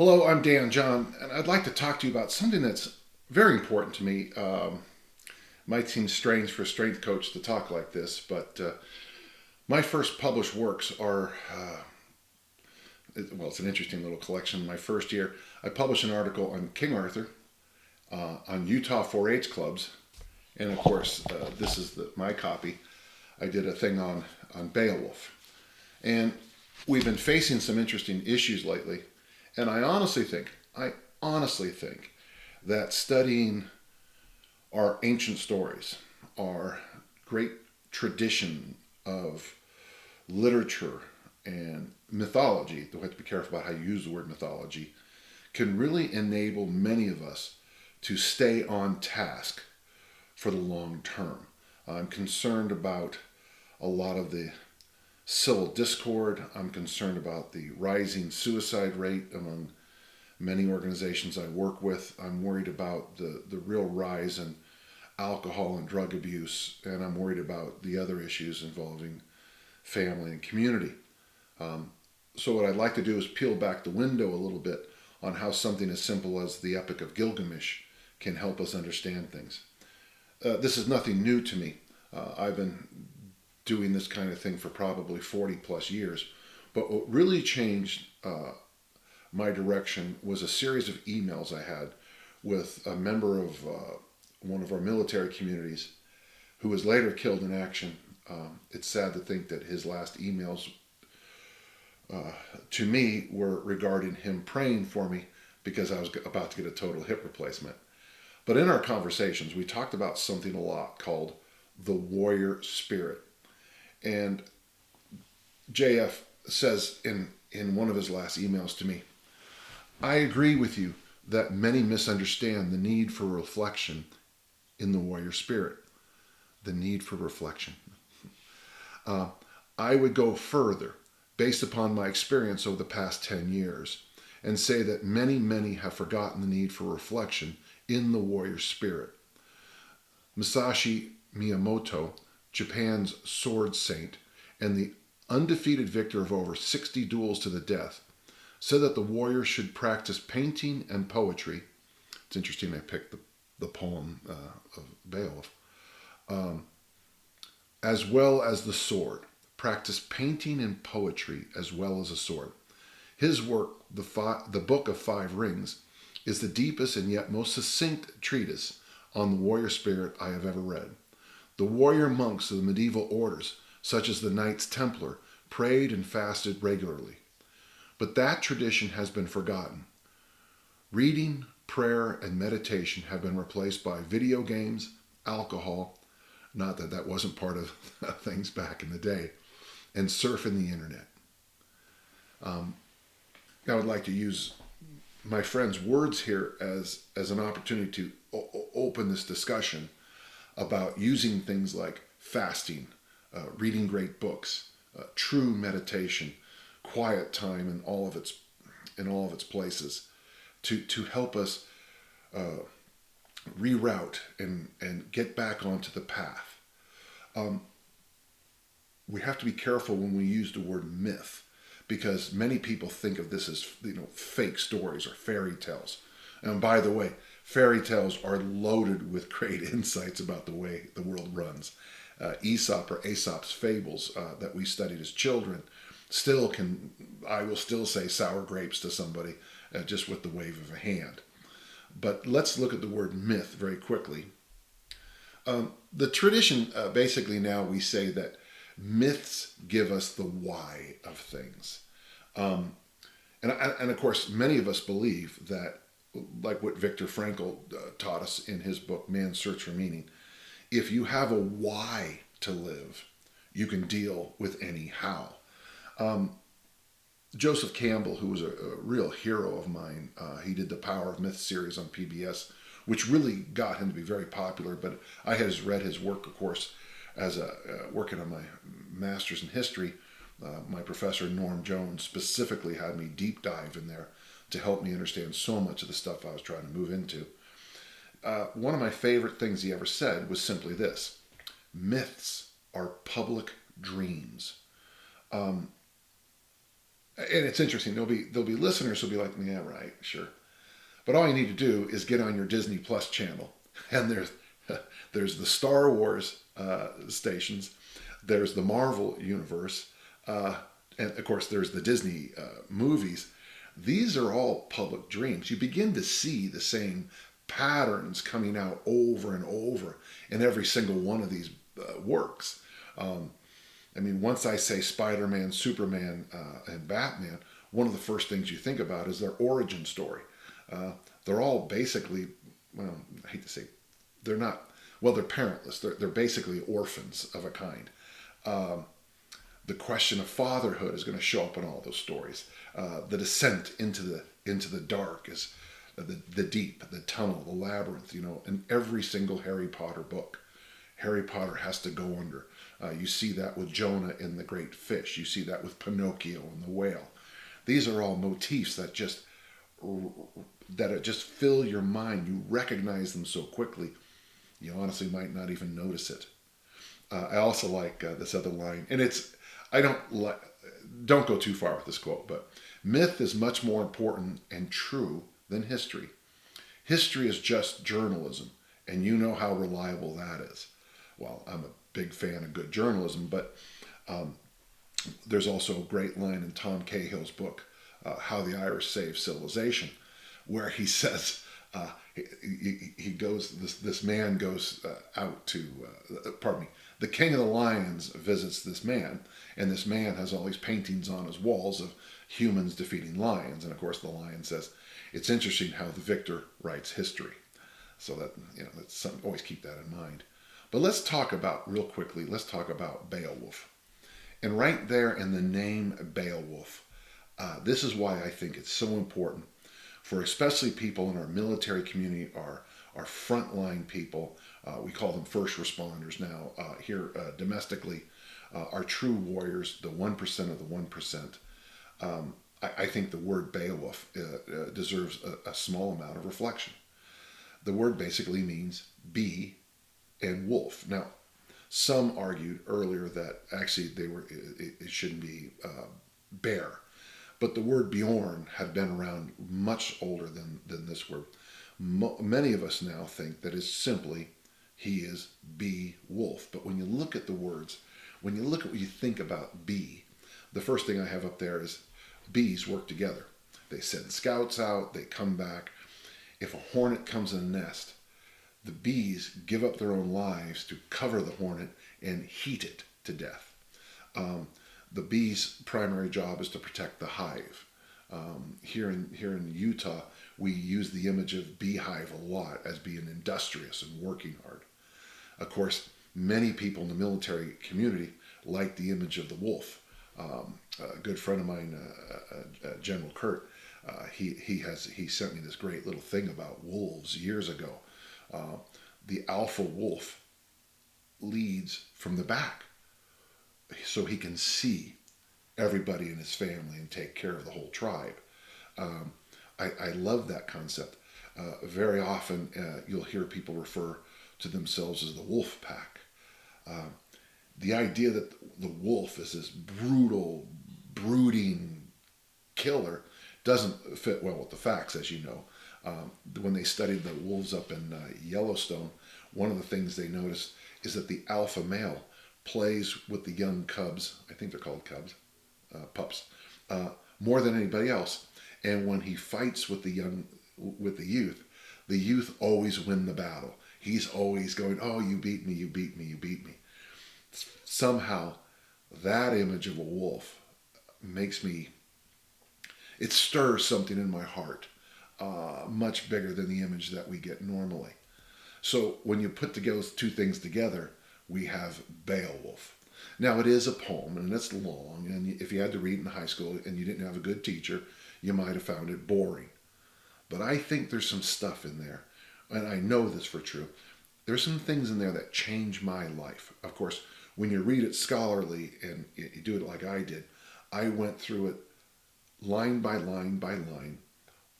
Hello, I'm Dan John, and I'd like to talk to you about something that's very important to me. Might seem strange for a strength coach to talk like this, but my first published works are, well, it's an interesting little collection. My first year, I published an article on King Arthur, on Utah 4-H clubs, and of course, this is my copy. I did a thing on Beowulf. And we've been facing some interesting issues lately. And I honestly think that studying our ancient stories, our great tradition of literature and mythology, though I have to be careful about how you use the word mythology, can really enable many of us to stay on task for the long term. I'm concerned about a lot of the civil discord. I'm concerned about the rising suicide rate among many organizations I work with. I'm worried about the real rise in alcohol and drug abuse, and I'm worried about the other issues involving family and community. So what I'd like to do is peel back the window a little bit on how something as simple as the Epic of Gilgamesh can help us understand things. This is nothing new to me. I've been doing this kind of thing for probably 40 plus years. But what really changed my direction was a series of emails I had with a member of one of our military communities who was later killed in action. It's sad to think that his last emails to me were regarding him praying for me because I was about to get a total hip replacement. But in our conversations, we talked about something a lot called the warrior spirit. And JF says in one of his last emails to me, I agree with you that many misunderstand the need for reflection in the warrior spirit. The need for reflection. I would go further, based upon my experience over the past 10 years, and say that many have forgotten the need for reflection in the warrior spirit. Masashi Miyamoto, Japan's sword saint and the undefeated victor of over 60 duels to the death, said that the warrior should practice painting and poetry. It's interesting I picked the poem of Beowulf. As well as the sword. Practice painting and poetry as well as a sword. His work, the Book of Five Rings, is the deepest and yet most succinct treatise on the warrior spirit I have ever read. The warrior monks of the medieval orders, such as the Knights Templar, prayed and fasted regularly. But that tradition has been forgotten. Reading, prayer, and meditation have been replaced by video games, alcohol, not that that wasn't part of things back in the day, and surfing the internet. I would like to use my friend's words here as an opportunity to open this discussion about using things like fasting, reading great books, true meditation, quiet time in all of its places, to help us reroute and get back onto the path. We have to be careful when we use the word myth, because many people think of this as fake stories or fairy tales. And by the way, fairy tales are loaded with great insights about the way the world runs. Aesop or Aesop's fables that we studied as children I will still say sour grapes to somebody just with the wave of a hand. But let's look at the word myth very quickly. The tradition, basically now we say that myths give us the why of things. And of course, many of us believe that, like what Viktor Frankl taught us in his book, Man's Search for Meaning, if you have a why to live, you can deal with any how. Joseph Campbell, who was a real hero of mine, he did the Power of Myth series on PBS, which really got him to be very popular. But I had read his work, of course, as working on my master's in history. My professor, Norm Jones, specifically had me deep dive in there to help me understand so much of the stuff I was trying to move into. One of my favorite things he ever said was simply this: myths are public dreams. And it's interesting. There'll be listeners who'll be like, yeah, right, sure. But all you need to do is get on your Disney Plus channel, and there's the Star Wars stations, there's the Marvel universe, and of course there's the Disney movies. These are all public dreams. You begin to see the same patterns coming out over and over in every single one of these works. I mean, once I say Spider-Man, Superman, and Batman, one of the first things you think about is their origin story. They're all basically, well, I hate to say, they're not, well, they're parentless. They're basically orphans of a kind. The question of fatherhood is going to show up in all those stories. The descent into the dark is the deep, the tunnel, the labyrinth. In every single Harry Potter book, Harry Potter has to go under. You see that with Jonah in The Great Fish. You see that with Pinocchio and the Whale. These are all motifs that just fill your mind. You recognize them so quickly, you honestly might not even notice it. I also like this other line, and don't go too far with this quote, but myth is much more important and true than history. History is just journalism, and you know how reliable that is. Well, I'm a big fan of good journalism, but there's also a great line in Tom Cahill's book, How the Irish Saved Civilization, where he says, this man goes out to, pardon me, the king of the lions visits this man, and this man has all these paintings on his walls of humans defeating lions. And of course the lion says, it's interesting how the victor writes history. So that's something, always keep that in mind. But let's talk about Beowulf. And right there in the name Beowulf, this is why I think it's so important for especially people in our military community, our frontline people. We call them first responders now here domestically, our true warriors, the 1% of the 1%. I think the word Beowulf deserves a small amount of reflection. The word basically means bee and wolf. Now, some argued earlier that actually it shouldn't be bear, but the word Bjorn had been around much older than this word. Many of us now think that it's simply he is Beowulf. But when you look at the words, when you look at what you think about bee, the first thing I have up there is bees work together. They send scouts out, they come back. If a hornet comes in a nest, the bees give up their own lives to cover the hornet and heat it to death. The bee's primary job is to protect the hive. Here in Utah, we use the image of beehive a lot as being industrious and working hard. Of course, many people in the military community like the image of the wolf. A good friend of mine, General Kurt, he sent me this great little thing about wolves years ago. The alpha wolf leads from the back so he can see everybody in his family and take care of the whole tribe. I love that concept. Very often you'll hear people refer to themselves as the wolf pack. The idea that the wolf is this brutal, brooding killer doesn't fit well with the facts, as you know. When they studied the wolves up in Yellowstone, one of the things they noticed is that the alpha male plays with the young cubs, I think they're called cubs, pups, more than anybody else. And when he fights with the youth always win the battle. He's always going, oh, you beat me, you beat me, you beat me. Somehow that image of a wolf it stirs something in my heart, much bigger than the image that we get normally. So when you put those two things together, we have Beowulf. Now it is a poem and it's long, and if you had to read in high school and you didn't have a good teacher, you might have found it boring. But I think there's some stuff in there, and I know this for true. There's some things in there that change my life. Of course, when you read it scholarly and you do it like I did, I went through it line by line by line,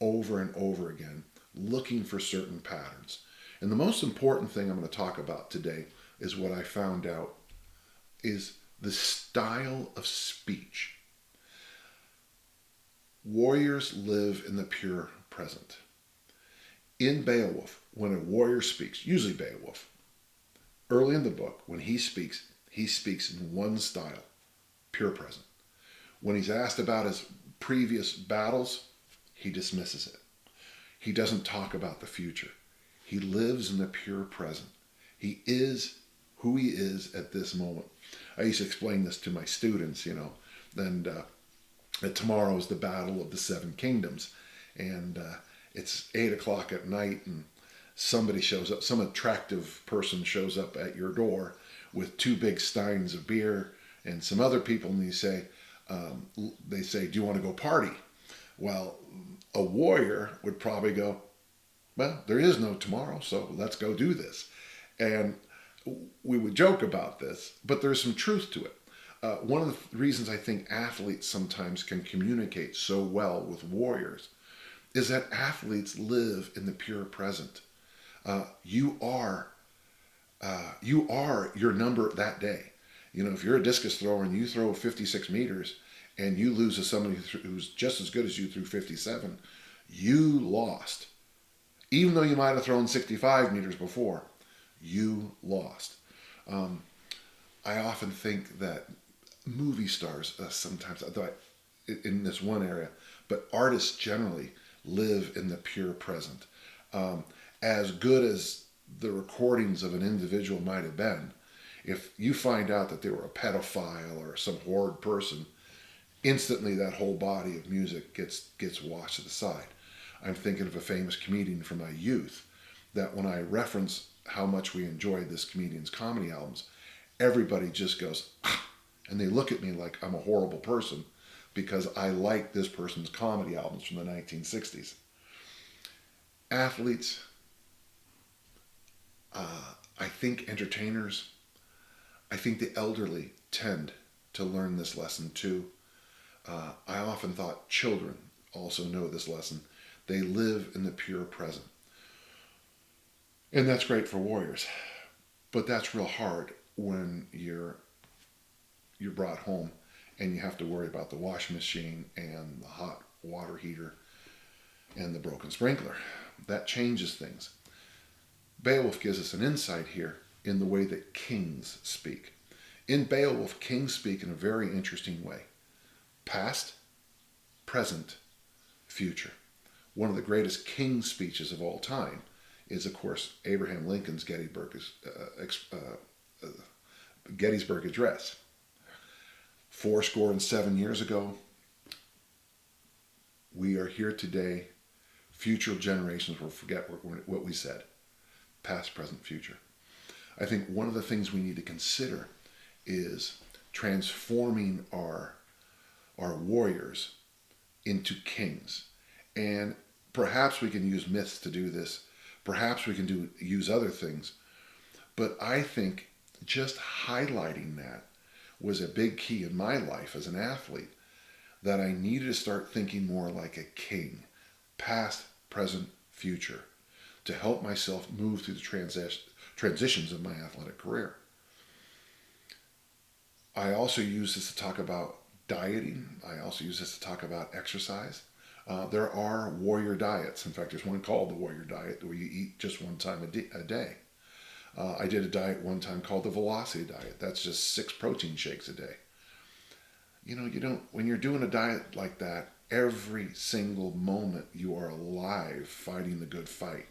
over and over again, looking for certain patterns. And the most important thing I'm going to talk about today is what I found out is the style of speech. Warriors live in the pure present. In Beowulf, when a warrior speaks, usually Beowulf, early in the book, when he speaks in one style, pure present. When he's asked about his previous battles, he dismisses it. He doesn't talk about the future. He lives in the pure present. He is who he is at this moment. I used to explain this to my students, and tomorrow is the Battle of the Seven Kingdoms, and it's 8 o'clock at night, and somebody shows up, some attractive person shows up at your door with 2 big steins of beer and some other people, and they say, do you want to go party? Well, a warrior would probably go, well, there is no tomorrow, so let's go do this. And we would joke about this, but there's some truth to it. One of the reasons I think athletes sometimes can communicate so well with warriors is that athletes live in the pure present. You are your number that day. If you're a discus thrower and you throw 56 meters and you lose to somebody who's just as good as you threw 57, you lost. Even though you might have thrown 65 meters before, you lost. I often think that movie stars sometimes, in this one area, but artists generally live in the pure present. As good as the recordings of an individual might have been, if you find out that they were a pedophile or some horrid person, instantly that whole body of music gets washed to the side. I'm thinking of a famous comedian from my youth that when I reference how much we enjoyed this comedian's comedy albums, everybody just goes, ah, and they look at me like I'm a horrible person because I like this person's comedy albums from the 1960s. Athletes, I think entertainers, I think the elderly tend to learn this lesson too. I often thought children also know this lesson. They live in the pure present. And that's great for warriors. But that's real hard when you're brought home and you have to worry about the washing machine and the hot water heater and the broken sprinkler. That changes things. Beowulf gives us an insight here in the way that kings speak. In Beowulf, kings speak in a very interesting way. Past, present, future. One of the greatest king speeches of all time is, of course, Abraham Lincoln's Gettysburg Address. 77 years ago, we are here today. Future generations will forget what we said. Past, present, future. I think one of the things we need to consider is transforming our warriors into kings. And perhaps we can use myths to do this. Perhaps we can use other things. But I think just highlighting that was a big key in my life as an athlete, that I needed to start thinking more like a king. Past, present, future. To help myself move through the transitions of my athletic career. I also use this to talk about dieting. I also use this to talk about exercise. There are warrior diets. In fact, there's one called the warrior diet where you eat just one time a day. I did a diet one time called the velocity diet. That's just 6 protein shakes a day. When you're doing a diet like that, every single moment you are alive fighting the good fight.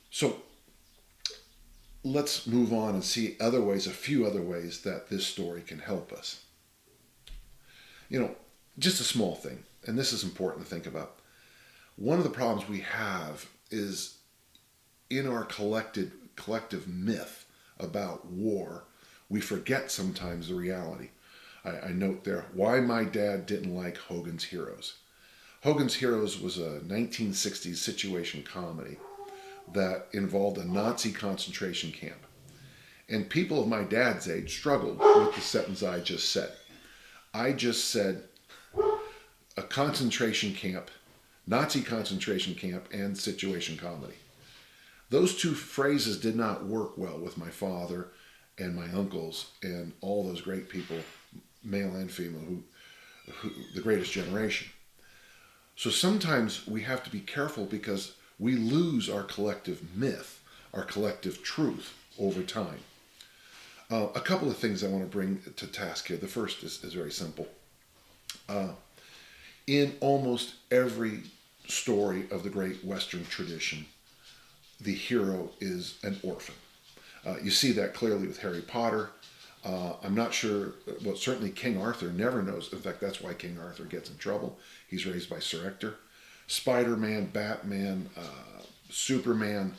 So let's move on and see a few other ways that this story can help us. Just a small thing, and this is important to think about. One of the problems we have is in our collective myth about war, we forget sometimes the reality. I note there why my dad didn't like Hogan's Heroes. Hogan's Heroes was a 1960s situation comedy that involved a Nazi concentration camp. And people of my dad's age struggled with the sentence I just said. I just said a concentration camp, Nazi concentration camp, and situation comedy. Those 2 phrases did not work well with my father and my uncles and all those great people, male and female, the greatest generation. So sometimes we have to be careful because we lose our collective myth, our collective truth over time. A couple of things I want to bring to task here. The first is very simple. In almost every story of the great Western tradition, the hero is an orphan. You see that clearly with Harry Potter. I'm not sure, well, certainly King Arthur never knows. In fact, that's why King Arthur gets in trouble. He's raised by Sir Ector. Spider-Man, Batman, Superman.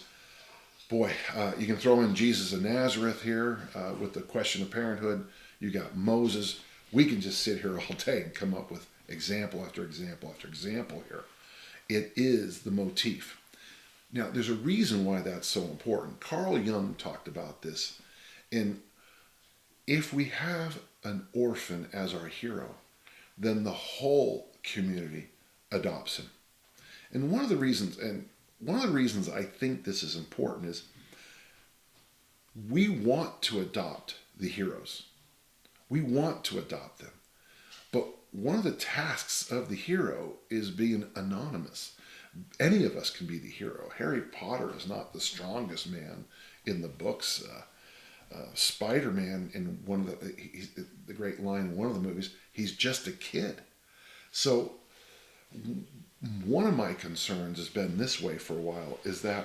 Boy, you can throw in Jesus of Nazareth here with the question of parenthood. You got Moses. We can just sit here all day and come up with example after example after example here. It is the motif. Now, there's a reason why that's so important. Carl Jung talked about this. And if we have an orphan as our hero, then the whole community adopts him. And one of the reasons I think this is important is we want to adopt the heroes. We want to adopt them. But one of the tasks of the hero is being anonymous. Any of us can be the hero. Harry Potter is not the strongest man in the books. Spider-Man, in one of the great line in one of the movies, he's just a kid. So one of my concerns has been this way for a while, is that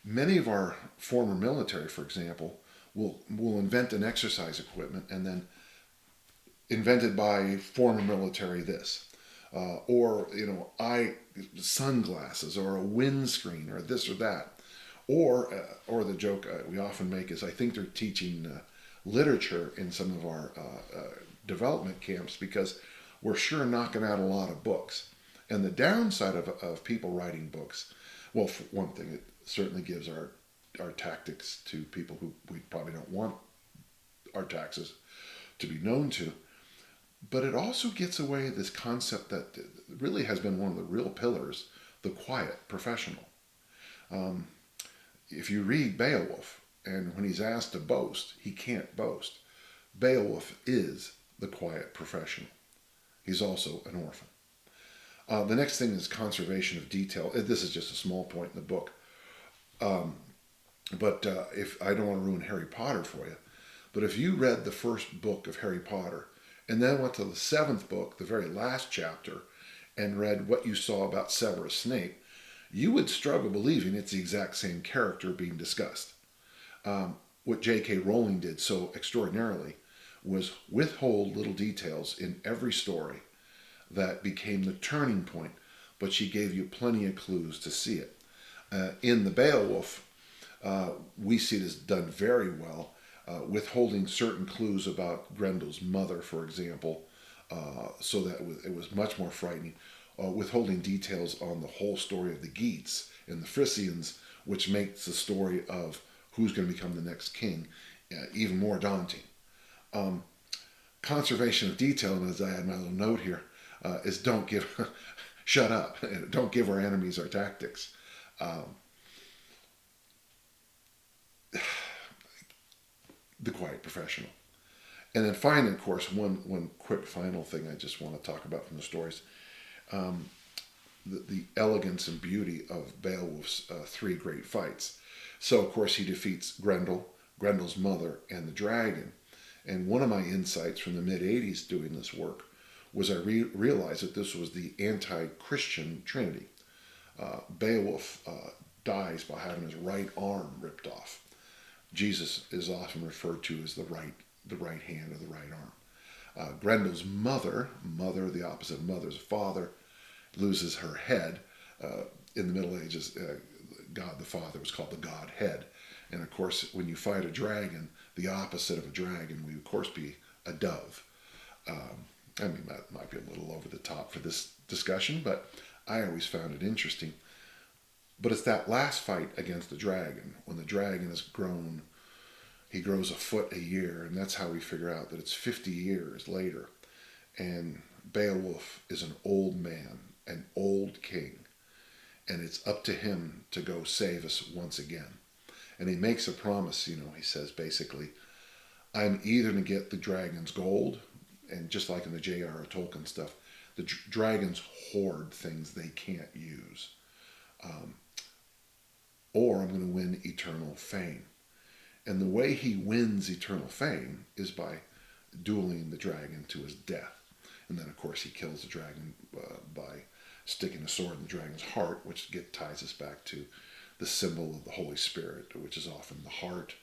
many of our former military, for example, will invent an exercise equipment and then invented by former military this. Or sunglasses or a windscreen or this or that. Or the joke we often make is I think they're teaching literature in some of our development camps because we're sure knocking out a lot of books. And the downside of people writing books, well, for one thing, it certainly gives our tactics to people who we probably don't want our taxes to be known to. But it also gets away this concept that really has been one of the real pillars, the quiet professional. If you read Beowulf, and when he's asked to boast, he can't boast. Beowulf is the quiet professional. He's also an orphan. The next thing is conservation of detail. This is just a small point in the book. But if I don't want to ruin Harry Potter for you, but if you read the first book of Harry Potter and then went to the seventh book, the very last chapter, and read what you saw about Severus Snape, you would struggle believing it's the exact same character being discussed. What J.K. Rowling did so extraordinarily was withhold little details in every story that became the turning point, but she gave you plenty of clues to see it. In the Beowulf, we see it as done very well, withholding certain clues about Grendel's mother, for example, so that it was much more frightening. Withholding details on the whole story of the Geats and the Frisians, which makes the story of who's going to become the next king even more daunting. Conservation of detail, and as I had my little note here, is don't give, shut up, don't give our enemies our tactics. The quiet professional. And then finally, of course, one quick final thing I just want to talk about from the stories. The elegance and beauty of Beowulf's three great fights. So, of course, he defeats Grendel, Grendel's mother, and the dragon. And one of my insights from the mid-'80s doing this work was I realized that this was the anti-Christian Trinity. Beowulf dies by having his right arm ripped off. Jesus is often referred to as the right hand or the right arm. Grendel's mother, the opposite of mother's father, loses her head. In the Middle Ages, God the Father was called the Godhead. And of course, when you fight a dragon, the opposite of a dragon would, of course, be a dove. I mean, that might be a little over the top for this discussion, but I always found it interesting. But it's that last fight against the dragon, when the dragon has grown, he grows a foot a year, and that's how we figure out that it's 50 years later. And Beowulf is an old man, an old king, and it's up to him to go save us once again. And he makes a promise, he says basically, I'm either going to get the dragon's gold and just like in the J.R.R. Tolkien stuff, the dragons hoard things they can't use. Or I'm going to win eternal fame. And the way he wins eternal fame is by dueling the dragon to his death. And then, of course, he kills the dragon by sticking a sword in the dragon's heart, which ties us back to the symbol of the Holy Spirit, which is often the heart,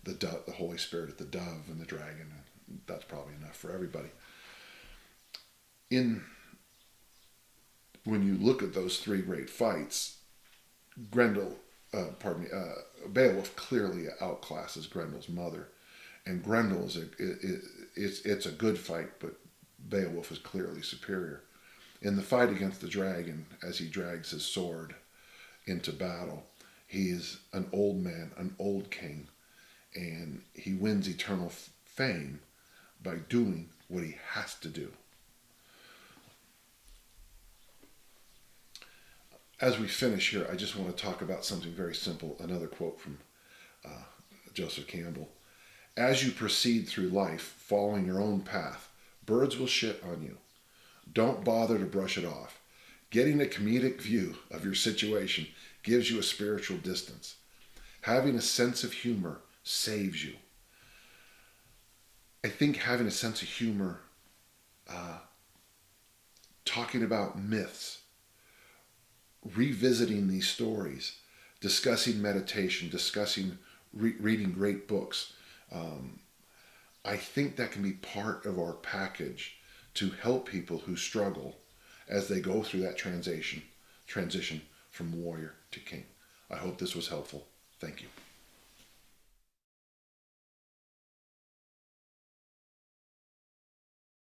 the Holy Spirit at the dove, and the dragon. And that's probably enough for everybody. When you look at those three great fights, Beowulf clearly outclasses Grendel's mother, and Grendel it's a good fight, but Beowulf is clearly superior. In the fight against the dragon, as he drags his sword into battle, he is an old man, an old king, and he wins eternal fame by doing what he has to do. As we finish here, I just want to talk about something very simple. Another quote from Joseph Campbell. As you proceed through life, following your own path, birds will shit on you. Don't bother to brush it off. Getting a comedic view of your situation gives you a spiritual distance. Having a sense of humor saves you. I think having a sense of humor, talking about myths, revisiting these stories, discussing meditation, discussing reading great books, I think that can be part of our package to help people who struggle as they go through that transition from warrior to king. I hope this was helpful. Thank you.